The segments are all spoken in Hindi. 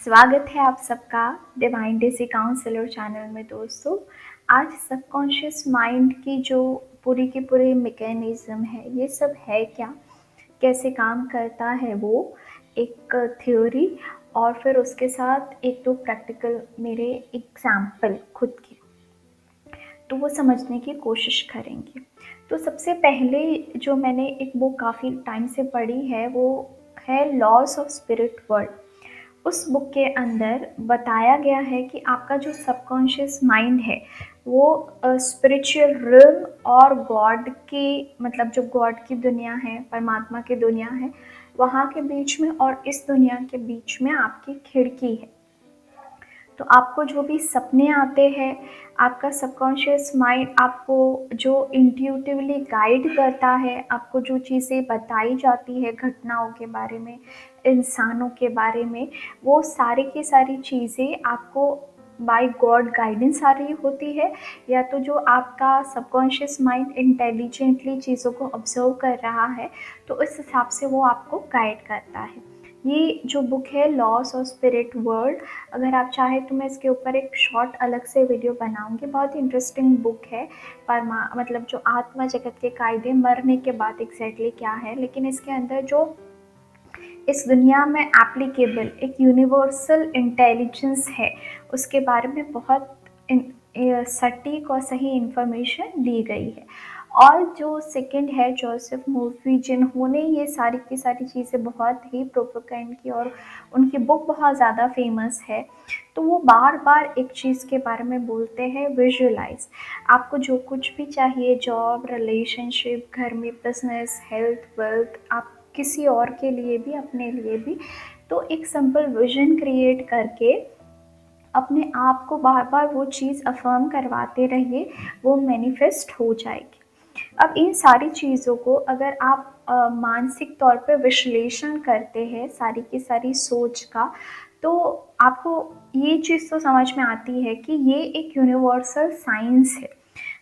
स्वागत है आप सबका डिवाइन डेज़ी काउंसलर चैनल में दोस्तों। आज सबकॉन्शियस माइंड की जो पूरी की पूरी मैकेनिज़्म है, ये सब है क्या? कैसे काम करता है वो? एक थ्योरी और फिर उसके साथ 1-2 प्रैक्टिकल मेरे एग्ज़ाम्पल खुद के, तो वो समझने की कोशिश करेंगे। तो सबसे पहले जो मैंने एक बुक काफ़ी टाइम से पढ़ी है, वो है लॉज़ ऑफ स्पिरिट वर्ल्ड। उस बुक के अंदर बताया गया है कि आपका जो सबकॉन्शियस माइंड है वो स्पिरिचुअल रिल्म और गॉड की, मतलब जो गॉड की दुनिया है, परमात्मा की दुनिया है, वहाँ के बीच में और इस दुनिया के बीच में आपकी खिड़की है। तो आपको जो भी सपने आते हैं, आपका सबकॉन्शियस माइंड आपको जो इंट्यूटिवली गाइड करता है, आपको जो चीज़ें बताई जाती है घटनाओं के बारे में, इंसानों के बारे में, वो सारी की सारी चीज़ें आपको बाय गॉड गाइडेंस आ रही होती है, या तो जो आपका सबकॉन्शियस माइंड इंटेलिजेंटली चीज़ों को ऑब्जर्व कर रहा है, तो उस हिसाब से वो आपको गाइड करता है। ये जो बुक है लॉस ऑफ स्पिरिट वर्ल्ड, अगर आप चाहें तो मैं इसके ऊपर एक शॉर्ट अलग से वीडियो बनाऊंगी। बहुत ही इंटरेस्टिंग बुक है। परमा मतलब जो आत्मा जगत के कायदे मरने के बाद एग्जैक्टली क्या है, लेकिन इसके अंदर जो इस दुनिया में एप्लीकेबल एक यूनिवर्सल इंटेलिजेंस है, उसके बारे में बहुत सटीक और सही इंफॉर्मेशन दी गई है। और जो सेकंड है जोसेफ मूर्फी, जिन्होंने ये सारी की सारी चीज़ें बहुत ही प्रोपोगेंड की और उनकी बुक बहुत ज़्यादा फेमस है। तो वो बार बार एक चीज़ के बारे में बोलते हैं, विजुअलाइज। आपको जो कुछ भी चाहिए, जॉब, रिलेशनशिप, घर में बिजनेस, हेल्थ, वेल्थ, आप किसी और के लिए भी, अपने लिए भी, तो एक सिंपल विजन क्रिएट करके अपने आप को बार बार वो चीज़ अफर्म करवाते रहिए, वो मैनिफेस्ट हो जाएगी। अब इन सारी चीज़ों को अगर आप मानसिक तौर पे विश्लेषण करते हैं सारी की सारी सोच का, तो आपको ये चीज़ तो समझ में आती है कि ये एक यूनिवर्सल साइंस है।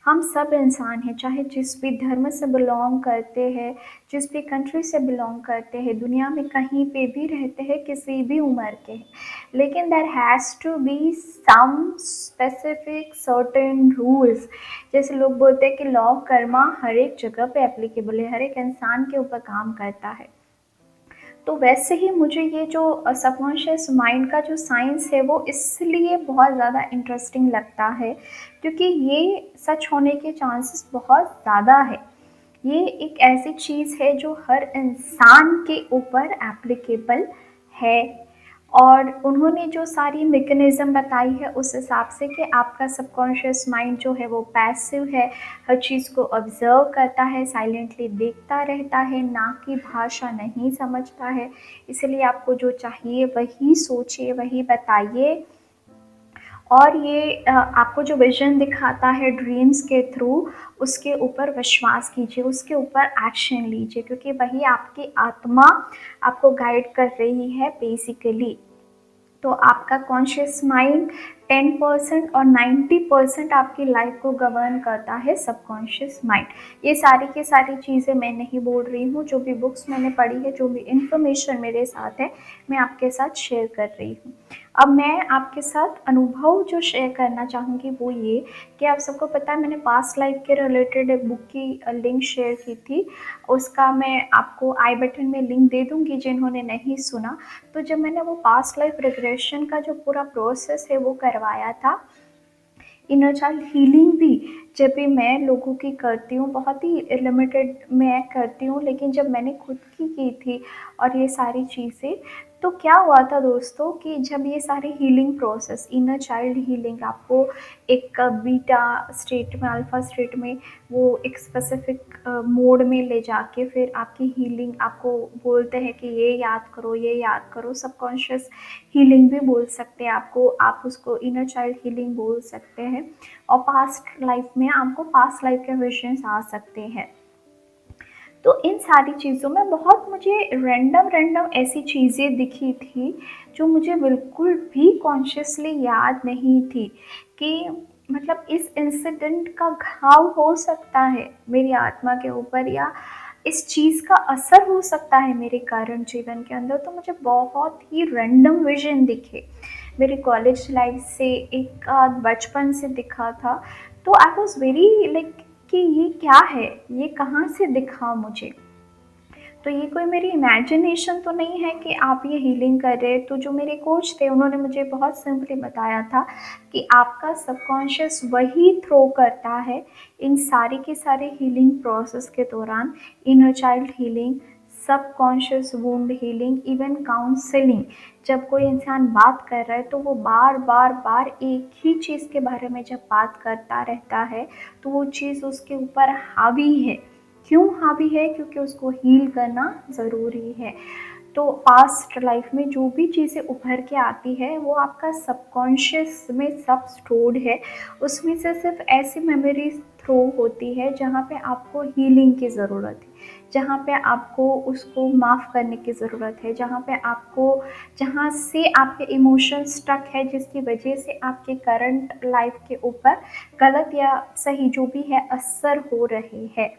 हम सब इंसान हैं, चाहे जिस भी धर्म से बिलोंग करते हैं, जिस भी कंट्री से बिलोंग करते हैं, दुनिया में कहीं पे भी रहते हैं, किसी भी उम्र के हैं, लेकिन there has to be some specific certain rules. जैसे लोग बोलते हैं कि लॉ ऑफ कर्मा हर एक जगह पे एप्लीकेबल है, हर एक इंसान के ऊपर काम करता है। तो वैसे ही मुझे ये जो सबकॉन्शियस माइंड का जो साइंस है वो इसलिए बहुत ज़्यादा इंटरेस्टिंग लगता है, क्योंकि ये सच होने के चांसेस बहुत ज़्यादा है। ये एक ऐसी चीज़ है जो हर इंसान के ऊपर एप्लीकेबल है। और उन्होंने जो सारी मैकेनिज़्म बताई है उस हिसाब से कि आपका सबकॉन्शियस माइंड जो है वो पैसिव है, हर चीज़ को ऑब्ज़र्व करता है, साइलेंटली देखता रहता है, ना कि भाषा नहीं समझता है। इसलिए आपको जो चाहिए वही सोचिए, वही बताइए। और ये आपको जो विज़न दिखाता है ड्रीम्स के थ्रू, उसके ऊपर विश्वास कीजिए, उसके ऊपर एक्शन लीजिए, क्योंकि वही आपकी आत्मा आपको गाइड कर रही है बेसिकली। तो आपका कॉन्शियस माइंड 10% और 90% आपकी लाइफ को गवर्न करता है सबकॉन्शियस माइंड। ये सारी की सारी चीज़ें मैं नहीं बोल रही हूँ, जो भी बुक्स मैंने पढ़ी है, जो भी इंफॉर्मेशन मेरे साथ है, मैं आपके साथ शेयर कर रही हूँ। अब मैं आपके साथ अनुभव जो शेयर करना चाहूँगी वो ये कि आप सबको पता है मैंने पास्ट लाइफ के रिलेटेड एक बुक की लिंक शेयर की थी। उसका मैं आपको आई बटन में लिंक दे दूँगी जिन्होंने नहीं सुना। तो जब मैंने वो पास्ट लाइफ रिग्रेशन का जो पूरा प्रोसेस है वो करवाया था, इनर चाइल्ड हीलिंग भी जब भी मैं लोगों की करती हूँ, बहुत ही लिमिटेड मैं करती हूँ, लेकिन जब मैंने खुद की थी और ये सारी चीज़ें, तो क्या हुआ था दोस्तों कि जब ये सारी healing process, inner child healing आपको एक बीटा स्टेट में, अल्फा स्टेट में, वो एक स्पेसिफिक मोड में ले जाके फिर आपकी हीलिंग आपको बोलते हैं कि ये याद करो, ये याद करो। सबकॉन्शियस हीलिंग भी बोल सकते हैं आपको, आप उसको इनर चाइल्ड हीलिंग बोल सकते हैं। और पास्ट लाइफ में आपको पास्ट लाइफ के विजन्स आ सकते हैं। तो इन सारी चीज़ों में बहुत मुझे रैंडम ऐसी चीज़ें दिखी थी जो मुझे बिल्कुल भी कॉन्शियसली याद नहीं थी कि मतलब इस इंसिडेंट का घाव हो सकता है मेरी आत्मा के ऊपर, या इस चीज़ का असर हो सकता है मेरे करंट जीवन के अंदर, तो मुझे बहुत ही रैंडम विज़न दिखे। मेरी कॉलेज लाइफ से एक आध बचपन से दिखा था, तो आई वाज़ वेरी लाइक कि ये क्या है? ये कहाँ से दिखा मुझे? तो ये कोई मेरी इमेजिनेशन तो नहीं है कि आप ये हीलिंग कर रहे हैं। तो जो मेरे कोच थे उन्होंने मुझे बहुत सिंपली बताया था कि आपका सबकॉन्शियस वही थ्रो करता है इन सारी के सारे हीलिंग प्रोसेस के दौरान, inner child healing, subconscious wound healing, even counselling. जब कोई इंसान बात कर रहा है तो वो बार बार बार एक ही चीज़ के बारे में जब बात करता रहता है तो वो चीज़ उसके ऊपर हावी है। क्यों हावी है? क्योंकि उसको हील करना ज़रूरी है। तो पास्ट लाइफ में जो भी चीज़ें उभर के आती है वो आपका सबकॉन्शियस में सब स्टोर्ड है। उसमें से सिर्फ ऐसी मेमोरीज थ्रो होती है जहाँ पे आपको हीलिंग की ज़रूरत है, जहाँ पे आपको उसको माफ़ करने की ज़रूरत है, जहाँ पे आपको, जहाँ से आपके इमोशन स्टक है जिसकी वजह से आपके करंट लाइफ के ऊपर गलत या सही जो भी है असर हो रहे हैं।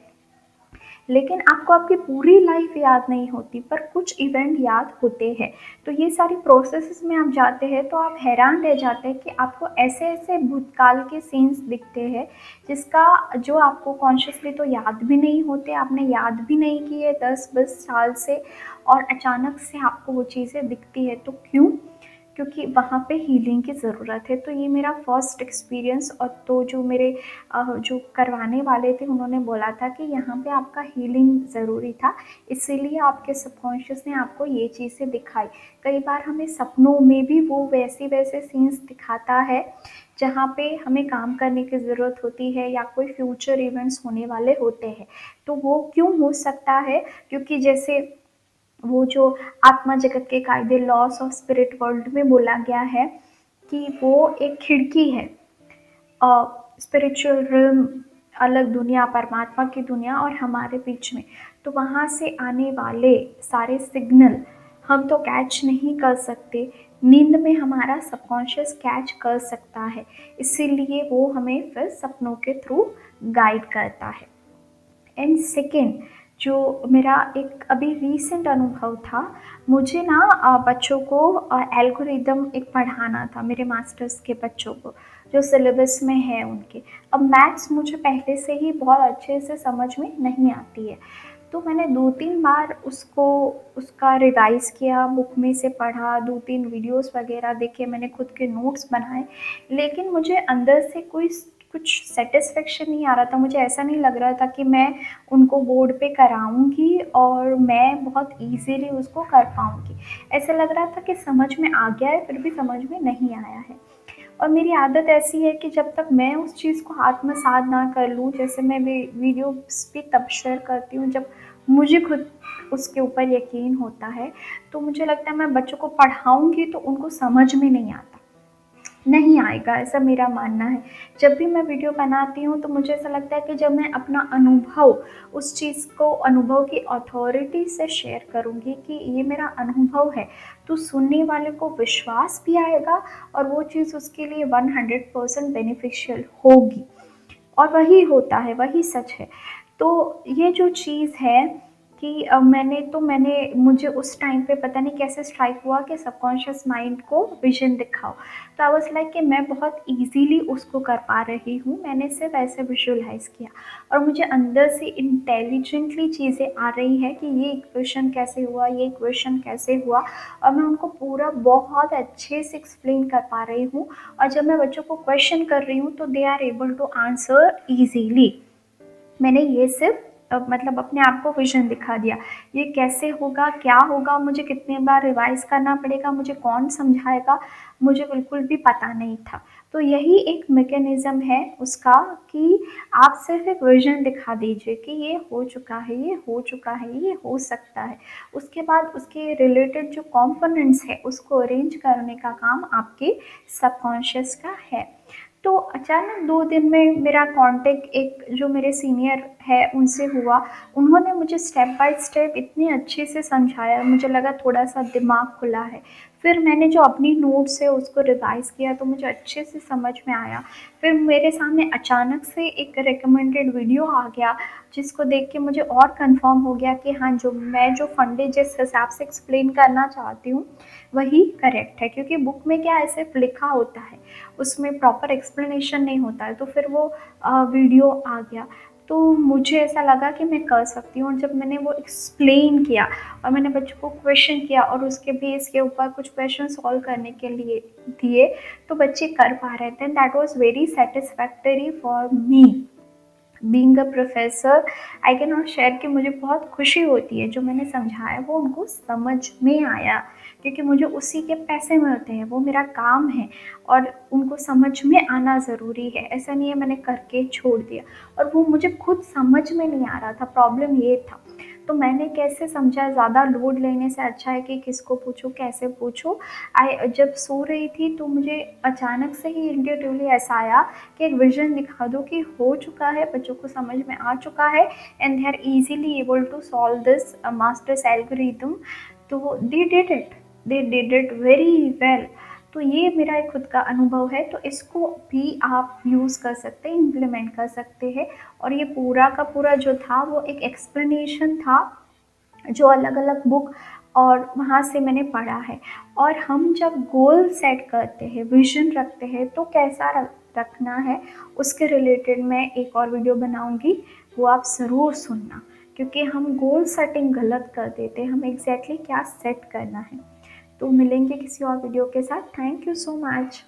लेकिन आपको आपकी पूरी लाइफ याद नहीं होती, पर कुछ इवेंट याद होते हैं। तो ये सारी प्रोसेसेस में आप जाते हैं तो आप हैरान रह जाते हैं कि आपको ऐसे-ऐसे भूतकाल के सीन्स दिखते हैं, जिसका जो आपको कॉन्शियसली तो याद भी नहीं होते, आपने याद भी नहीं किए 10-20 साल से, और अचानक से आपको वो चीज़ें दिखती है। तो क्यों? क्योंकि वहाँ पे हीलिंग की ज़रूरत है। तो ये मेरा फर्स्ट एक्सपीरियंस, और तो जो मेरे जो करवाने वाले थे उन्होंने बोला था कि यहाँ पे आपका हीलिंग ज़रूरी था, इसीलिए आपके सबकॉन्शियस ने आपको ये चीज़ें दिखाई। कई बार हमें सपनों में भी वो वैसे सीन्स दिखाता है जहाँ पे हमें काम करने की ज़रूरत होती है या कोई फ्यूचर इवेंट्स होने वाले होते हैं। तो वो क्यों हो सकता है? क्योंकि जैसे वो जो आत्मा जगत के कायदे, लॉस ऑफ स्पिरिट वर्ल्ड में बोला गया है कि वो एक खिड़की है, स्पिरिचुअल रिल्म, अलग दुनिया, परमात्मा की दुनिया और हमारे बीच में। तो वहाँ से आने वाले सारे सिग्नल हम तो कैच नहीं कर सकते, नींद में हमारा सबकॉन्शियस कैच कर सकता है, इसीलिए वो हमें फिर सपनों के थ्रू गाइड करता है। एंड सेकेंड, जो मेरा एक अभी रीसेंट अनुभव था, मुझे ना बच्चों को एल्गोरिदम एक पढ़ाना था, मेरे मास्टर्स के बच्चों को जो सिलेबस में है उनके। अब मैथ्स मुझे पहले से ही बहुत अच्छे से समझ में नहीं आती है, तो मैंने 2-3 बार उसको उसका रिवाइज़ किया, बुक में से पढ़ा, 2-3 वीडियोज़ वगैरह देखे, मैंने खुद के नोट्स बनाए, लेकिन मुझे अंदर से कोई कुछ सैटिस्फैक्शन नहीं आ रहा था। मुझे ऐसा नहीं लग रहा था कि मैं उनको बोर्ड पे कराऊँगी और मैं बहुत ईज़िली उसको कर पाऊँगी। ऐसा लग रहा था कि समझ में आ गया है, फिर भी समझ में नहीं आया है। और मेरी आदत ऐसी है कि जब तक मैं उस चीज़ को आत्मसात ना कर लूँ, जैसे मैं वीडियोज़ भी तब शेयर करती हूँ जब मुझे खुद उसके ऊपर यकीन होता है, तो मुझे लगता है मैं बच्चों को पढ़ाऊँगी तो उनको समझ में नहीं आता, नहीं आएगा, ऐसा मेरा मानना है। जब भी मैं वीडियो बनाती हूँ तो मुझे ऐसा लगता है कि जब मैं अपना अनुभव, उस चीज़ को अनुभव की अथॉरिटी से शेयर करूँगी कि ये मेरा अनुभव है, तो सुनने वाले को विश्वास भी आएगा और वो चीज़ उसके लिए 100% बेनिफिशियल होगी। और वही होता है, वही सच है। तो ये जो चीज़ है कि मैंने मुझे उस टाइम पे पता नहीं कैसे स्ट्राइक हुआ कि सबकॉन्शियस माइंड को विज़न दिखाओ। तो आई वाज़ लाइक कि मैं बहुत ईज़िली उसको कर पा रही हूँ, मैंने सिर्फ़ ऐसे विज़ुअलाइज़ किया और मुझे अंदर से इंटेलिजेंटली चीज़ें आ रही हैं कि ये इक्वेशन कैसे हुआ, ये इक्वेशन कैसे हुआ, और मैं उनको पूरा बहुत अच्छे से एक्सप्लेन कर पा रही हूँ। और जब मैं बच्चों को क्वेश्चन कर रही हूँ तो they are able to answer easily. मैंने ये सिर्फ़ मतलब अपने आप को विज़न दिखा दिया। ये कैसे होगा, क्या होगा, मुझे कितने बार रिवाइज़ करना पड़ेगा, मुझे कौन समझाएगा, मुझे बिल्कुल भी पता नहीं था। तो यही एक मैकेनिज़्म है उसका कि आप सिर्फ़ एक विज़न दिखा दीजिए कि ये हो चुका है, ये हो चुका है, ये हो सकता है। उसके बाद उसके रिलेटेड जो कंपोनेंट्स हैं उसको अरेंज करने का काम आपके सबकॉन्शियस का है। तो अचानक 2 दिन में मेरा कॉन्टैक्ट एक जो मेरे सीनियर है उनसे हुआ। उन्होंने मुझे स्टेप बाय स्टेप इतने अच्छे से समझाया, मुझे लगा थोड़ा-सा दिमाग खुला है। फिर मैंने जो अपनी नोट्स है उसको रिवाइज़ किया तो मुझे अच्छे से समझ में आया। फिर मेरे सामने अचानक से एक रिकमेंडेड वीडियो आ गया, जिसको देख के मुझे और कन्फर्म हो गया कि हाँ, जो फंडे जिस हिसाब से एक्सप्लेन करना चाहती हूँ, वही करेक्ट है। क्योंकि बुक में क्या है, सिर्फ़ लिखा होता है, उसमें प्रॉपर एक्सप्लेनेशन नहीं होता है। तो फिर वो वीडियो आ गया, तो मुझे ऐसा लगा कि मैं कर सकती हूँ। और जब मैंने वो एक्सप्लेन किया और मैंने बच्चों को क्वेश्चन किया और उसके बेस के ऊपर कुछ क्वेश्चन सॉल्व करने के लिए दिए, तो बच्चे कर पा रहे थे। That was very satisfactory for me. Being a professor, I can not share कि मुझे बहुत खुशी होती है जो मैंने समझाया वो उनको समझ में आया, क्योंकि मुझे उसी के पैसे मिलते हैं, वो मेरा काम है और उनको समझ में आना ज़रूरी है। ऐसा नहीं है मैंने करके छोड़ दिया। और वो मुझे खुद समझ में नहीं आ रहा था, प्रॉब्लम ये था। तो मैंने कैसे समझा, ज़्यादा लोड लेने से अच्छा है कि किसको पूछूँ, कैसे पूछूँ। जब सो रही थी तो मुझे अचानक से ही इंट्यूटिवली ऐसा आया कि एक विज़न दिखा दो कि हो चुका है, बच्चों को समझ में आ चुका है and they are easily able to solve this masters algorithm. तो they did it very well. तो ये मेरा एक खुद का अनुभव है, तो इसको भी आप यूज़ कर सकते हैं, इम्प्लीमेंट कर सकते हैं। और ये पूरा का पूरा जो था वो एक एक्सप्लेनेशन था, जो अलग-अलग बुक और वहाँ से मैंने पढ़ा है। और हम जब गोल सेट करते हैं, विज़न रखते हैं, तो कैसा रखना है, उसके रिलेटेड मैं एक और वीडियो बनाऊँगी, वो आप ज़रूर सुनना। क्योंकि हम गोल सेटिंग गलत कर देते हैं, हमें एग्ज़ैक्टली क्या सेट करना है। तो मिलेंगे किसी और वीडियो के साथ। Thank you so much.